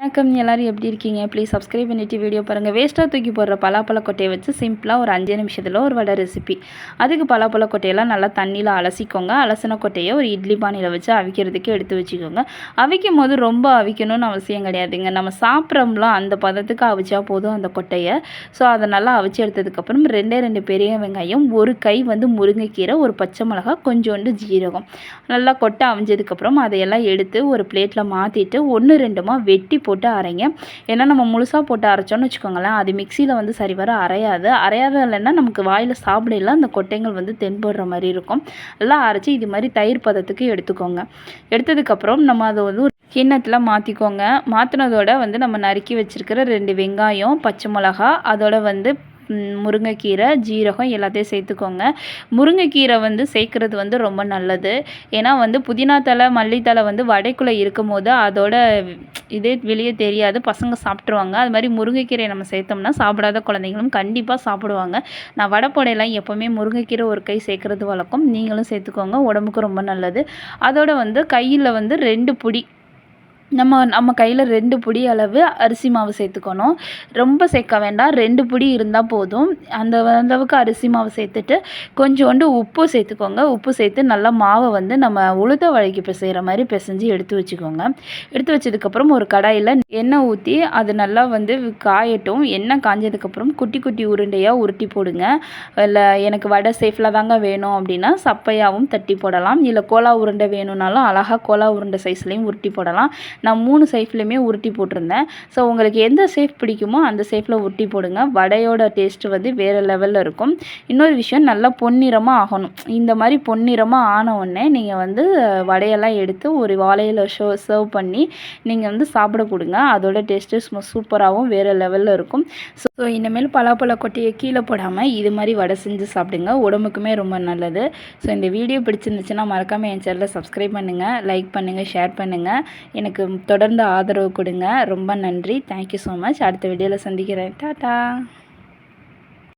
வணக்கம், எல்லாரும் எப்படி இருக்கீங்க? ப்ளீஸ் சப்ஸ்கிரைப் பண்ணிவிட்டு வீடியோ பாருங்கள். வேஸ்ட்டாக தூக்கி போடுற பலாப்பழ கொட்டையை வச்சு சிம்பிளாக ஒரு 5 நிமிஷத்தில் ஒரு வடை ரெசிபி. அதுக்கு பலாப்பழ கொட்டையெல்லாம் நல்லா தண்ணியில் அலசிக்கோங்க. அலசின கொட்டையை ஒரு இட்லி பானையில் வச்சு அவிக்கிறதுக்கு எடுத்து வச்சுக்கோங்க. அவிக்கும் போது ரொம்ப அவிக்கணும்னு அவசியம் கிடையாதுங்க. நம்ம சாப்பிட்றோம்ல அந்த பதத்துக்கு அவிச்சா போதும் அந்த கொட்டையை. ஸோ அதை நல்லா அவிச்சு எடுத்ததுக்கப்புறம் 2 பெரிய வெங்காயம், ஒரு கை முருங்கைக்கீரை, ஒரு பச்சை மிளகாய், கொஞ்சோண்டு ஜீரகம் நல்லா கொட்டை அவிஞ்சதுக்கப்புறம் அதையெல்லாம் எடுத்து ஒரு பிளேட்டில் மாற்றிட்டு 1-2 வெட்டி போட்டு அரைங்க. ஏன்னா நம்ம முழுசாக போட்டு அரைச்சோன்னு வச்சுக்கோங்களேன், அது மிக்சியில் சரிவர அரையாத இல்லைன்னா நமக்கு வாயில் சாப்பிடல அந்த கொட்டைகள் தென்படுற மாதிரி இருக்கும். எல்லாம் அரைச்சி இது மாதிரி தயிர் பதத்துக்கு எடுத்துக்கோங்க. எடுத்ததுக்கப்புறம் நம்ம அதை ஒரு கிண்ணத்தில் மாற்றிக்கோங்க. மாற்றினதோட நம்ம நறுக்கி வச்சுருக்கிற 2 வெங்காயம், பச்சை மிளகா, அதோட முருங்கைக்கீரை, ஜீரகம் எல்லாத்தையும் சேர்த்துக்கோங்க. முருங்கைக்கீரை சேர்க்குறது ரொம்ப நல்லது. ஏன்னா புதினா தழை, மல்லித்தழை வடைக்குள்ளே இருக்கும் போது அதோட இதே வெளியே தெரியாது, பசங்க சாப்பிட்ருவாங்க. அது மாதிரி முருங்கைக்கீரை நம்ம சேர்த்தோம்னா சாப்பிடாத குழந்தைங்களும் கண்டிப்பாக சாப்பிடுவாங்க. நான் வடை போடையெல்லாம் எப்போவுமே முருங்கைக்கீரை ஒரு கை சேர்க்குறது வழக்கம். நீங்களும் சேர்த்துக்கோங்க, உடம்புக்கு ரொம்ப நல்லது. அதோட கையில் 2 புடி நம்ம கையில் 2 புடி அளவு அரிசி மாவு சேர்த்துக்கணும். ரொம்ப சேர்க்க வேண்டாம், 2 புடி இருந்தால் போதும். அந்த அளவுக்கு அரிசி மாவு சேர்த்துட்டு கொஞ்சோண்டு உப்பு சேர்த்துக்கோங்க. உப்பு சேர்த்து நல்லா மாவை நம்ம உளுத்த வடைக்கு பிசைகிற மாதிரி பிசைஞ்சு எடுத்து வச்சுக்கோங்க. எடுத்து வச்சதுக்கப்புறம் ஒரு கடாயில் எண்ணெய் ஊற்றி அது நல்லா காயட்டும். எண்ணெய் காஞ்சதுக்கப்புறம் குட்டி குட்டி உருண்டையாக உருட்டி போடுங்க. இல்லை எனக்கு வடை சேஃபில் தாங்க வேணும் அப்படின்னா சப்பையாகவும் தட்டி போடலாம். இல்லை கோலா உருண்டை வேணும்னாலும் அழகாக கோலா உருண்டை சைஸ்லேயும் உருட்டி போடலாம். நான் 3 சைஸ்லையுமே உருட்டி போட்டிருந்தேன். ஸோ உங்களுக்கு எந்த சேஃப் பிடிக்குமோ அந்த சேஃபில் உருட்டி போடுங்க. வடையோட டேஸ்ட்டு வேறு லெவலில் இருக்கும். இன்னொரு விஷயம், நல்லா பொன்னிறமாக ஆகணும். இந்த மாதிரி பொன்னிறமாக ஆன உடனே நீங்கள் வடையெல்லாம் எடுத்து ஒரு வாழையில் சர்வ் பண்ணி நீங்கள் சாப்பிட கொடுங்க. அதோட டேஸ்ட்டு சூப்பராகவும் வேறு லெவலில் இருக்கும். ஸோ இனிமேல் பலாப்பழ கொட்டையை கீழே போடாமல் இது மாதிரி வடை செஞ்சு சாப்பிடுங்க. உடம்புக்குமே ரொம்ப நல்லது. ஸோ இந்த வீடியோ பிடிச்சிருந்துச்சுன்னா மறக்காமல் என் சேனலை சப்ஸ்கிரைப் பண்ணுங்கள், லைக் பண்ணுங்கள், ஷேர் பண்ணுங்கள். எனக்கு தொடர்ந்து ஆதரவு கொடுங்க. ரொம்ப நன்றி. Thank you so much. அடுத்த வீடியோவில் சந்திக்கிறேன். டாடா.